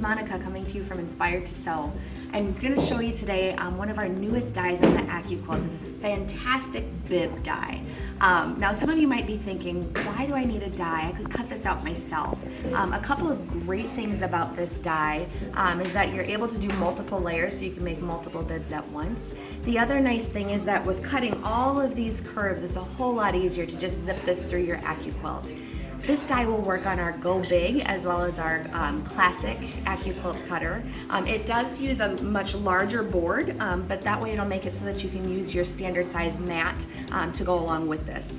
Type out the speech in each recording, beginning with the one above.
Monica coming to you from Inspired to Sew. I'm going to show you today one of our newest dyes on the AccuQuilt. This is a fantastic bib dye. Now some of you might be thinking, why do I need a dye? I could cut this out myself. A couple of great things about this dye is that you're able to do multiple layers, so you can make multiple bibs at once. The other nice thing is that with cutting all of these curves, it's a whole lot easier to just zip this through your AccuQuilt. This dye will work on our Go Big as well as our classic AccuQuilt cutter. It does use a much larger board, but that way it'll make it so that you can use your standard size mat to go along with this.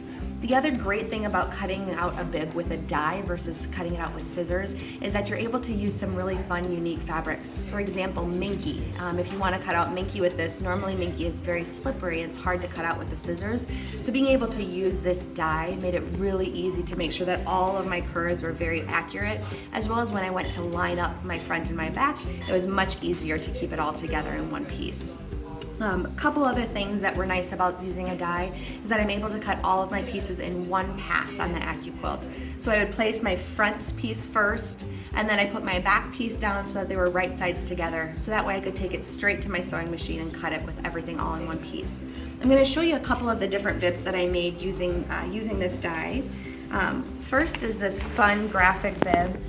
The other great thing about cutting out a bib with a dye versus cutting it out with scissors is that you're able to use some really fun, unique fabrics. For example, minky. If you want to cut out minky with this, normally minky is very slippery and it's hard to cut out with the scissors. So being able to use this dye made it really easy to make sure that all of my curves were very accurate, as well as when I went to line up my front and my back, it was much easier to keep it all together in one piece. A couple other things that were nice about using a dye is that I'm able to cut all of my pieces in one pass on the AccuQuilt. So I would place my front piece first, and then I put my back piece down so that they were right sides together. So that way I could take it straight to my sewing machine and cut it with everything all in one piece. I'm going to show you a couple of the different bibs that I made using this dye. First is this fun graphic bib.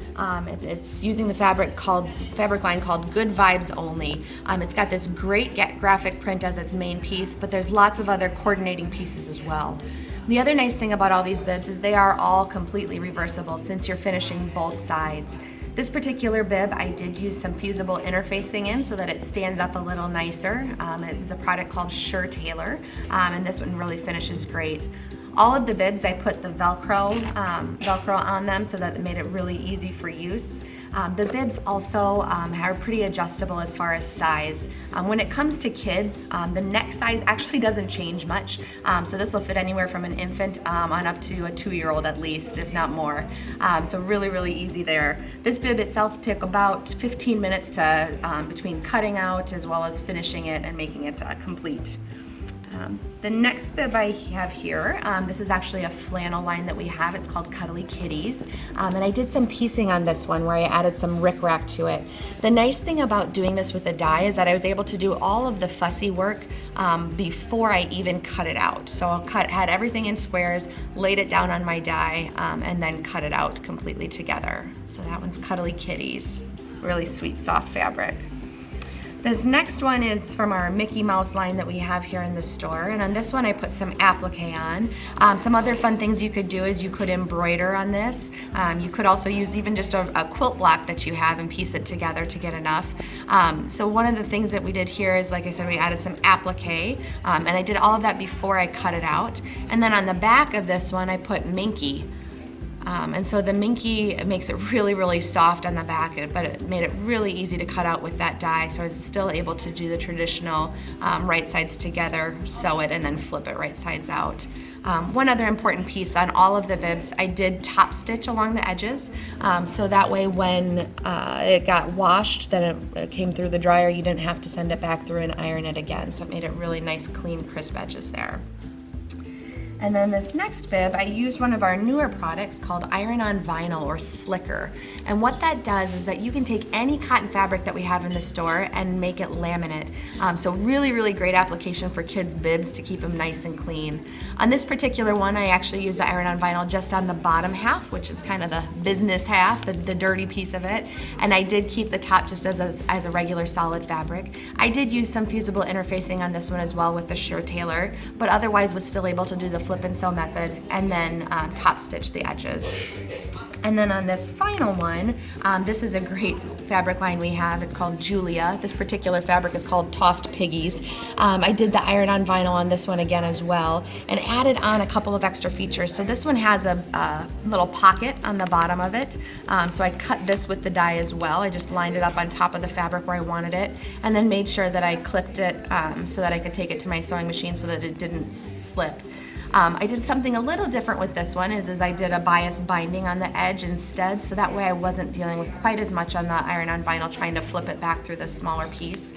It's using the fabric line called Good Vibes Only. It's got this great graphic print as its main piece, but there's lots of other coordinating pieces as well. The other nice thing about all these bibs is they are all completely reversible since you're finishing both sides. This particular bib, I did use some fusible interfacing in so that it stands up a little nicer. It's a product called Sure Tailor, and this one really finishes great. All of the bibs, I put the Velcro on them so that it made it really easy for use. The bibs also are pretty adjustable as far as size. When it comes to kids, the neck size actually doesn't change much. So this will fit anywhere from an infant on up to a 2-year-old at least, if not more. So really, really easy there. This bib itself took about 15 minutes to between cutting out as well as finishing it and making it complete. The next bib I have here, this is actually a flannel line that we have. It's called Cuddly Kitties. And I did some piecing on this one where I added some rickrack to it. The nice thing about doing this with a dye is that I was able to do all of the fussy work before I even cut it out. So I had everything in squares, laid it down on my dye, and then cut it out completely together. So that one's Cuddly Kitties. Really sweet, soft fabric. This next one is from our Mickey Mouse line that we have here in the store, and on this one I put some appliqué on. Some other fun things you could do is you could embroider on this. You could also use even just a quilt block that you have and piece it together to get enough. So one of the things that we did here is, like I said, we added some appliqué, and I did all of that before I cut it out. And then on the back of this one I put minky. And so the minky makes it really, really soft on the back, but it made it really easy to cut out with that dye, so I was still able to do the traditional right sides together, sew it, and then flip it right sides out. One other important piece on all of the bibs, I did top stitch along the edges, so that way when it got washed, then it came through the dryer, you didn't have to send it back through and iron it again, so it made it really nice, clean, crisp edges there. And then this next bib, I used one of our newer products called Iron-On Vinyl or Slicker. And what that does is that you can take any cotton fabric that we have in the store and make it laminate. So really, really great application for kids' bibs to keep them nice and clean. On this particular one, I actually used the Iron-On Vinyl just on the bottom half, which is kind of the business half, the dirty piece of it. And I did keep the top just as a regular solid fabric. I did use some fusible interfacing on this one as well with the Sure Tailor, but otherwise was still able to do the flip and sew method and then top stitch the edges. And then on this final one, this is a great fabric line we have. It's called Julia. This particular fabric is called Tossed Piggies. I did the Iron-On Vinyl on this one again as well and added on a couple of extra features. So this one has a little pocket on the bottom of it. So I cut this with the dye as well. I just lined it up on top of the fabric where I wanted it and then made sure that I clipped it so that I could take it to my sewing machine so that it didn't slip. I did something a little different with this one is I did a bias binding on the edge instead, so that way I wasn't dealing with quite as much on the iron-on vinyl trying to flip it back through this smaller piece.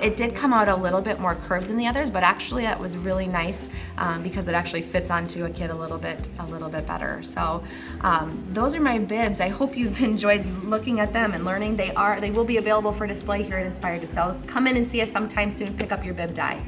It did come out a little bit more curved than the others, but actually that was really nice because it actually fits onto a kid a little bit better. So those are my bibs. I hope you've enjoyed looking at them and learning. They will be available for display here at Inspired to Sew. Come in and see us sometime soon. Pick up your bib die.